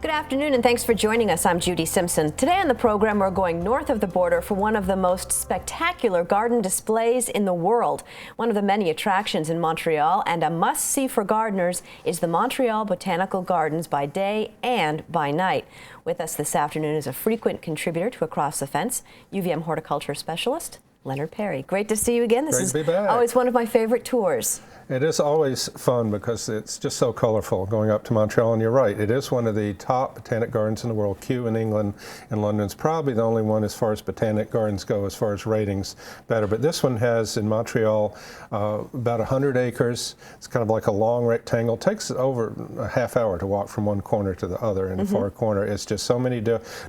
Good afternoon, and thanks for joining us. I'm Judy Simpson. Today on the program, we're going north of the border for one of the most spectacular garden displays in the world. One of the many attractions in Montreal, and a must-see for gardeners, is the Montreal Botanical Gardens by day and by night. With us this afternoon is a frequent contributor to Across the Fence, UVM horticulture specialist, Leonard Perry. Great to see you again. This is always one of my favorite tours. It is always fun because it's just so colorful going up to Montreal, and you're right, it is one of the top botanic gardens in the world. Kew in England and London's probably the only one as far as botanic gardens go, as far as ratings better. But this one has in Montreal about 100 acres. It's kind of like a long rectangle. It takes over a half hour to walk from one corner to the other in the far corner. It's just so many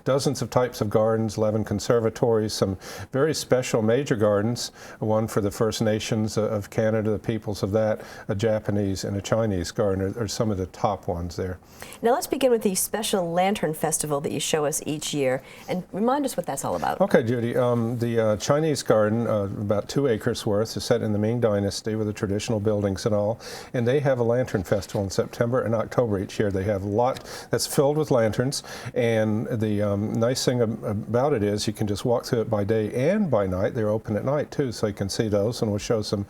dozens of types of gardens, 11 conservatories, some very special major gardens, one for the First Nations of Canada, the peoples of that. A Japanese and a Chinese garden are some of the top ones there. Now let's begin with the special Lantern Festival that you show us each year, and remind us what that's all about. Okay, Judy. The Chinese garden, about 2 acres worth, is set in the Ming Dynasty with the traditional buildings and all, and they have a Lantern Festival in September and October each year. They have a lot that's filled with lanterns, and the nice thing about it is you can just walk through it by day and by night. They're open at night too, so you can see those, and we'll show some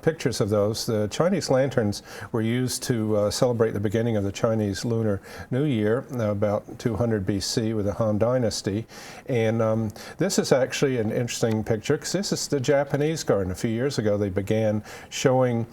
pictures of those. The Chinese lanterns were used to celebrate the beginning of the Chinese Lunar New Year, about 200 BC with the Han Dynasty. And this is actually an interesting picture because this is the Japanese garden. A few years ago they began showing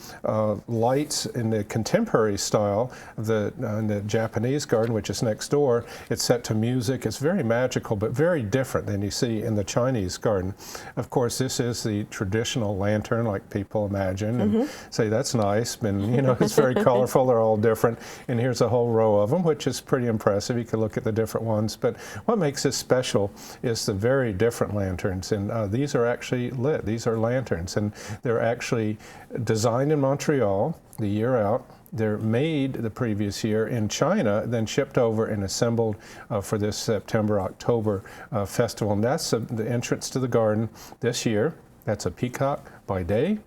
lights in the contemporary style of the Japanese garden, which is next door. It's set to music. It's very magical, but very different than you see in the Chinese garden. Of course, this is the traditional lantern like people imagine and say that's nice, and you know, it's very colorful. They're all different, and here's a whole row of them, which is pretty impressive. You can look at the different ones, but what makes this special is the very different lanterns, and these are actually lit. These are lanterns, and they're actually designed in Montreal the year out. They're made the previous year in China, then shipped over and assembled for this September-October festival, and that's the entrance to the garden this year. That's a peacock by day.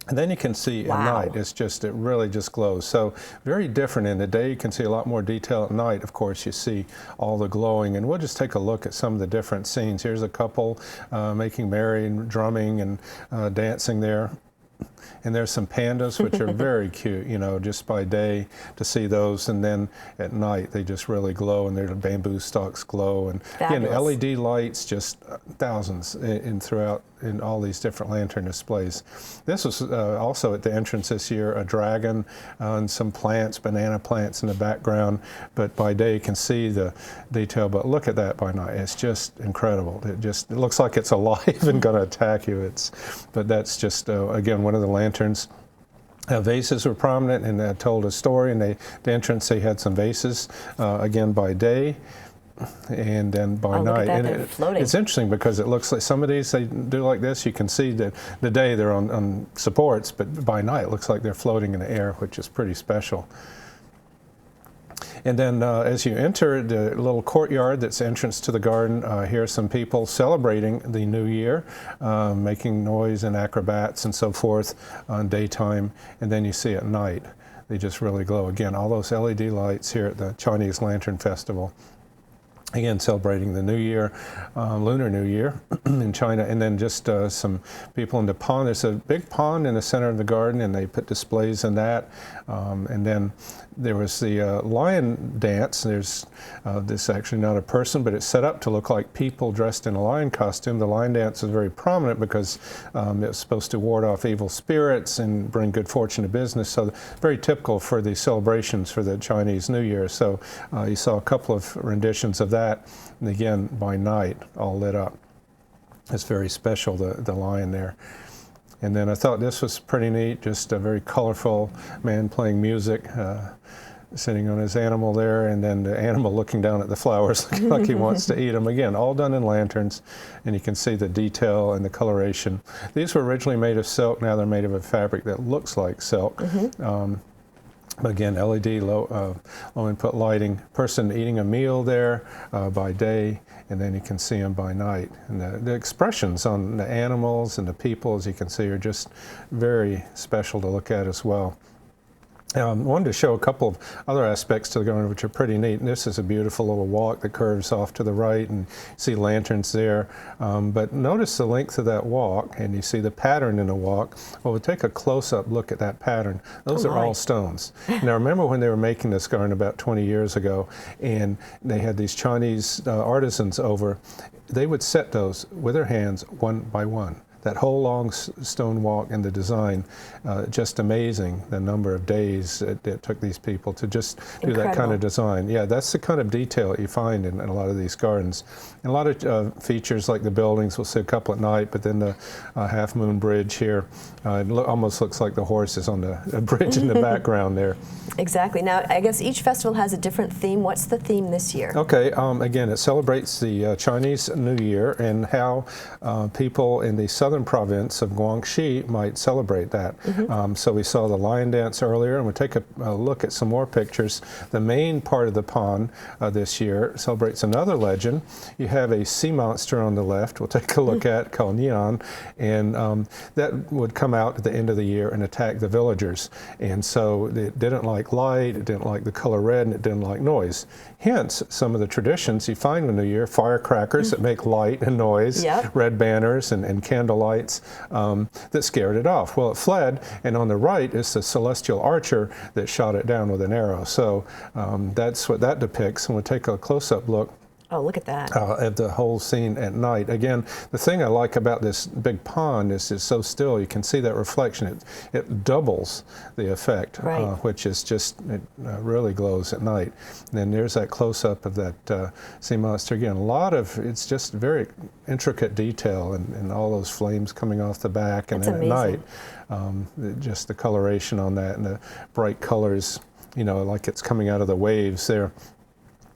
And then you can see at night, it really just glows. So very different. In the day you can see a lot more detail. At night, of course, you see all the glowing. And we'll just take a look at some of the different scenes. Here's a couple making merry and drumming and dancing there. And there's some pandas, which are very cute, you know, just by day to see those. And then at night, they just really glow, and their bamboo stalks glow. And again, LED lights, just thousands throughout in all these different lantern displays. This was also at the entrance this year, a dragon and some plants, banana plants in the background. But by day, you can see the detail. But look at that by night. It's just incredible. It looks like it's alive and going to attack you. But that's just, again, one of the lanterns. Vases were prominent, and that told a story. And the entrance, they had some vases, again, by day. And then by night, and it's interesting because it looks like some of these they do like this. You can see that the day they're on supports, but by night it looks like they're floating in the air, which is pretty special. And then as you enter the little courtyard that's entrance to the garden, here are some people celebrating the new year, making noise and acrobats and so forth on daytime, and then you see at night they just really glow. Again, all those LED lights here at the Chinese Lantern Festival. Again, celebrating the New Year, Lunar New Year in China, and then just some people in the pond. There's a big pond in the center of the garden, and they put displays in that. And then there was the lion dance. There's this actually not a person, but it's set up to look like people dressed in a lion costume. The lion dance is very prominent because it's supposed to ward off evil spirits and bring good fortune to business. So very typical for the celebrations for the Chinese New Year. So you saw a couple of renditions of that, and again by night, all lit up. It's very special, the lion there. And then I thought this was pretty neat, just a very colorful man playing music. sitting on his animal there, and then the animal looking down at the flowers like he wants to eat them. Again, all done in lanterns, and you can see the detail and the coloration. These were originally made of silk. Now they're made of a fabric that looks like silk. But again, LED, low input lighting. Person eating a meal there by day, and then you can see them by night. And the expressions on the animals and the people, as you can see, are just very special to look at as well. I wanted to show a couple of other aspects to the garden which are pretty neat. And this is a beautiful little walk that curves off to the right, and you see lanterns there. But notice the length of that walk, and you see the pattern in the walk. Well, we'll take a close-up look at that pattern. Those are all stones. Now, remember when they were making this garden about 20 years ago, and they had these Chinese artisans over, they would set those with their hands one by one. That whole long stone walk and the design, just amazing, the number of days it took these people to just do that kind of design. Yeah, that's the kind of detail that you find in a lot of these gardens. And a lot of features like the buildings, we'll see a couple at night, but then the Half Moon Bridge here, it almost looks like the horse is on the bridge in the background there. Exactly. Now, I guess each festival has a different theme. What's the theme this year? Okay, again, it celebrates the Chinese New Year and how people in the southern province of Guangxi might celebrate that. So we saw the lion dance earlier, and we'll take a look at some more pictures. The main part of the pond this year celebrates another legend. You have a sea monster on the left we'll take a look at called Nian, and that would come out at the end of the year and attack the villagers. And so it didn't like light, it didn't like the color red, and it didn't like noise. Hence, some of the traditions you find in the New Year, firecrackers that make light and noise, red banners and candlelights that scared it off. Well, it fled, and on the right is the celestial archer that shot it down with an arrow. So that's what that depicts, and we'll take a close-up look. Oh, look at that. At the whole scene at night. Again, the thing I like about this big pond is it's so still. You can see that reflection. It doubles the effect, which is just, it really glows at night. And then there's that close-up of that sea monster. Again, a lot of, it's just very intricate detail, and all those flames coming off the back. And then at night, just the coloration on that and the bright colors, you know, like it's coming out of the waves there.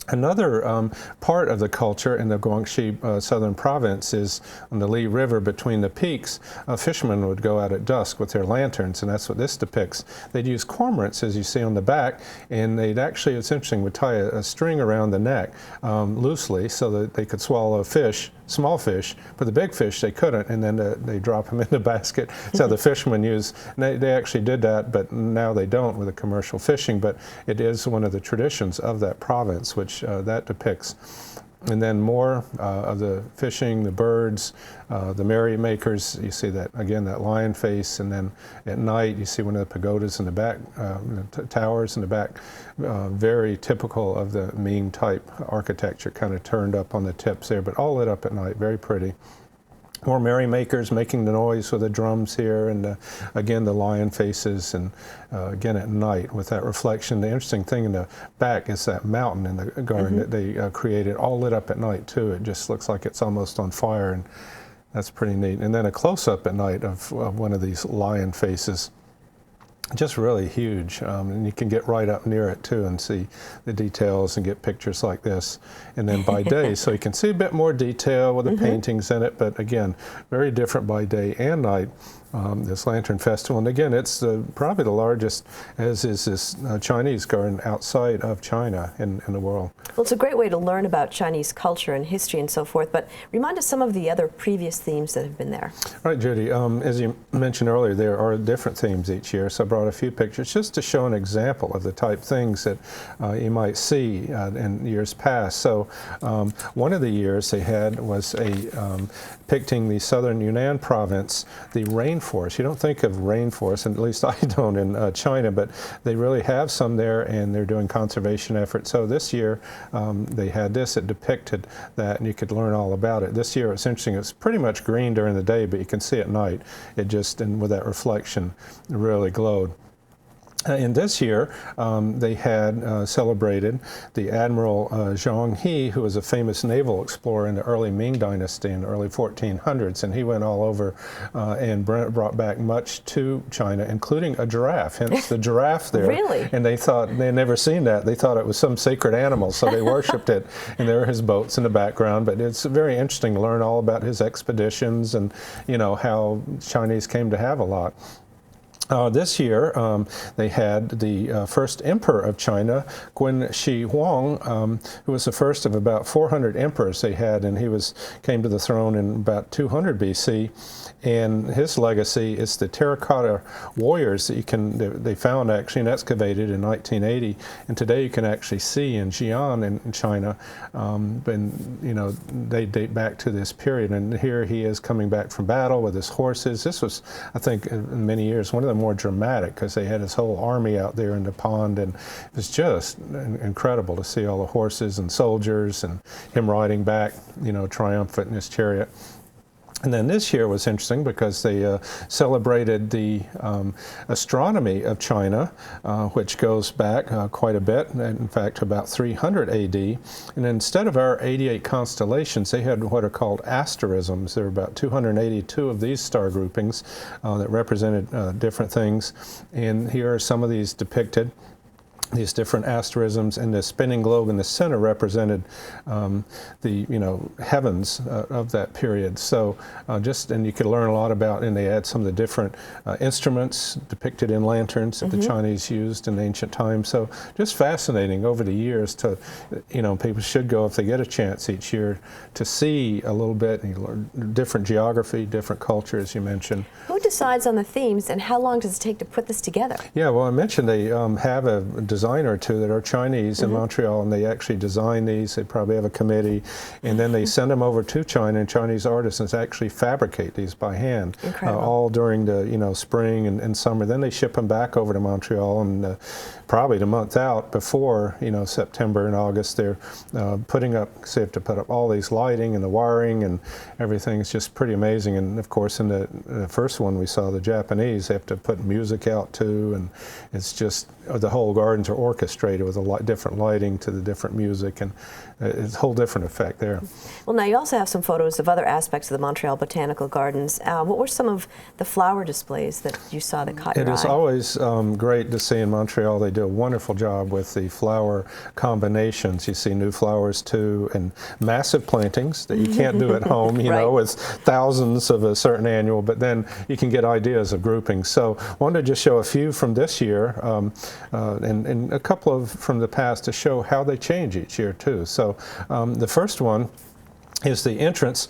Another part of the culture in the Guangxi southern province is on the Li River between the peaks. Fishermen would go out at dusk with their lanterns, and that's what this depicts. They'd use cormorants, as you see on the back, and they'd actually, it's interesting, would tie a string around the neck loosely so that they could swallow a fish, small fish, but the big fish they couldn't, and then they drop them in the basket. That's how the fishermen use. They actually did that, but now they don't with the commercial fishing, but it is one of the traditions of that province, which that depicts. And then more of the fishing, the birds, the merrymakers. You see that, again, that lion face. And then at night, you see one of the pagodas in the back, towers in the back, very typical of the Ming type architecture, kind of turned up on the tips there, but all lit up at night, very pretty. More merrymakers making the noise with the drums here, and again the lion faces, and again at night with that reflection. The interesting thing in the back is that mountain in the garden that they created, all lit up at night too. It just looks like it's almost on fire, and that's pretty neat. And then a close-up at night of one of these lion faces. Just really huge, and you can get right up near it too and see the details and get pictures like this. And then by day, so you can see a bit more detail with the paintings in it, but again, very different by day and night. This Lantern Festival, and again, it's probably the largest, as is this Chinese garden outside of China in the world. Well, it's a great way to learn about Chinese culture and history and so forth, but remind us some of the other previous themes that have been there. Right, Judy, as you mentioned earlier, there are different themes each year, so I brought a few pictures just to show an example of the type things that you might see in years past. So one of the years they had was depicting the southern Yunnan province, the rainforest. You don't think of rainforest, and at least I don't in China, but they really have some there, and they're doing conservation efforts. So this year they had this, it depicted that, and you could learn all about it. This year it's interesting, it's pretty much green during the day, but you can see at night, it just, and with that reflection, it really glowed. In this year, they had celebrated the Admiral Zhang He, who was a famous naval explorer in the early Ming Dynasty in the early 1400s, and he went all over and brought back much to China, including a giraffe, hence the giraffe there. Really? And they thought, they had never seen that. They thought it was some sacred animal, so they worshipped it, and there are his boats in the background. But it's very interesting to learn all about his expeditions and, you know, how Chinese came to have a lot. This year, they had the first emperor of China, Qin Shi Huang, who was the first of about 400 emperors they had, and he came to the throne in about 200 BC. And his legacy is the terracotta warriors that they found actually and excavated in 1980. And today you can actually see in Xi'an in China, and you know, they date back to this period. And here he is coming back from battle with his horses. This was, I think, in many years, one of the more dramatic, because they had his whole army out there in the pond, and it was just incredible to see all the horses and soldiers and him riding back, you know, triumphant in his chariot. And then this year was interesting because they celebrated the astronomy of China, which goes back quite a bit, in fact about 300 AD. And instead of our 88 constellations, they had what are called asterisms. There were about 282 of these star groupings that represented different things. And here are some of these depicted. These different asterisms, and the spinning globe in the center represented the heavens of that period. So and you could learn a lot about, and they had some of the different instruments depicted in lanterns that the Chinese used in ancient times. So just fascinating over the years to, you know, people should go if they get a chance each year to see a little bit, and you learn different geography, different culture, as you mentioned. Who decides on the themes, and how long does it take to put this together? Yeah, well, I mentioned they have a designer or two that are Chinese in Montreal, and they actually design these. They probably have a committee, and then they send them over to China, and Chinese artisans actually fabricate these by hand, all during the spring and summer. Then they ship them back over to Montreal, and probably the month out before September and August, they're putting up. So you have to put up all these lighting and the wiring and everything. It's just pretty amazing. And of course, in the first one we saw, the Japanese, they have to put music out too, and it's just the whole gardens are orchestrated with a different lighting to the different music, and it's a whole different effect there. Well, now you also have some photos of other aspects of the Montreal Botanical Gardens. What were some of the flower displays that you saw that caught your eye? It is always great to see in Montreal. They do a wonderful job with the flower combinations. You see new flowers too, and massive plantings that you can't do at home, you know, with thousands of a certain annual, but then you can get ideas of groupings. So I wanted to just show a few from this year, and a couple of from the past to show how they change each year too. So the first one is the entrance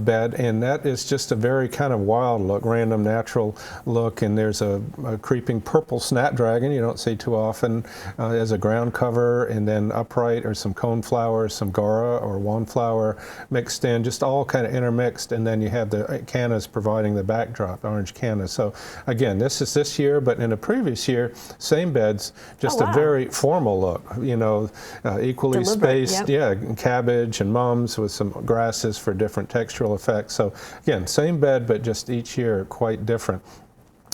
bed, and that is just a very kind of wild look, random natural look, and there's a creeping purple snapdragon you don't see too often as a ground cover, and then upright or some cone flowers, some gaura or wandflower mixed in, just all kind of intermixed, and then you have the cannas providing the backdrop, orange cannas. So again, this is this year, but in a previous year, same beds, just a very formal look, equally spaced, cabbage and mums with some grasses for different textural effects. So again, same bed, but just each year quite different.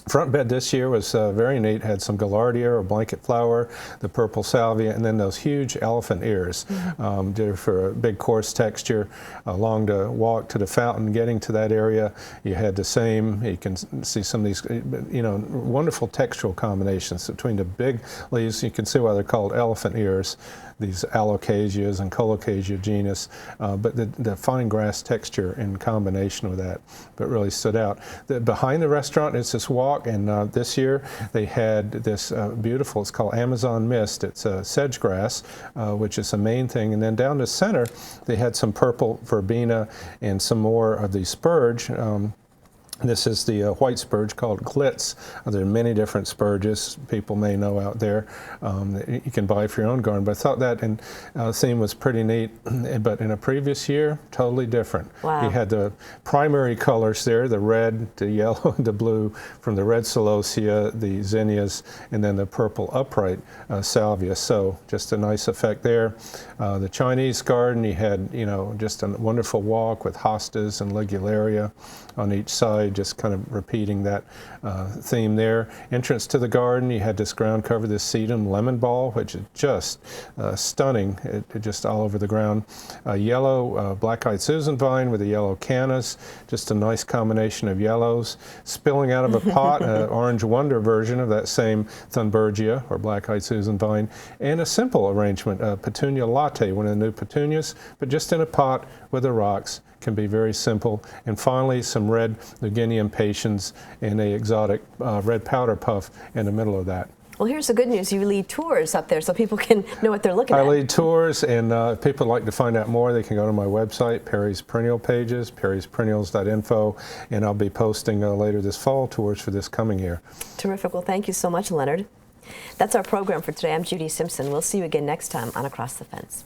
Front bed this year was very neat. Had some gaillardia or blanket flower, the purple salvia, and then those huge elephant ears. They're for a big coarse texture. Along the walk to the fountain, getting to that area, you had the same. You can see some of these, wonderful textural combinations between the big leaves. You can see why they're called elephant ears, these alocasias and colocasia genus, but the fine grass texture in combination with that, but really stood out. Behind the restaurant is this walk, and this year they had this beautiful, it's called Amazon Mist. It's sedge grass, which is the main thing, and then down the center they had some purple verbena and some more of the spurge. This is the white spurge called glitz. There are many different spurges people may know out there that you can buy for your own garden. But I thought that theme was pretty neat. But in a previous year, totally different. Wow. You had the primary colors there, the red, the yellow, and the blue from the red celosia, the zinnias, and then the purple upright salvia. So just a nice effect there. The Chinese garden, you had just a wonderful walk with hostas and ligularia on each side. latte, just kind of repeating that theme there. Entrance to the garden, you had this ground cover, this sedum lemon ball, which is just stunning, it just all over the ground. Yellow black-eyed Susan vine with a yellow cannas, just a nice combination of yellows. Spilling out of a pot, an Orange Wonder version of that same Thunbergia, or black-eyed Susan vine, and a simple arrangement, a petunia latte, one of the new petunias, but just in a pot with the rocks. Can be very simple. And finally, some red New Guinea impatiens and a exotic red powder puff in the middle of that. Well, here's the good news. You lead tours up there so people can know what they're looking at. I lead tours, and if people would like to find out more, they can go to my website, Perry's Perennial pages, perrysperennials.info, and I'll be posting later this fall tours for this coming year. Terrific. Well, thank you so much, Leonard. That's our program for today. I'm Judy Simpson. We'll see you again next time on Across the Fence.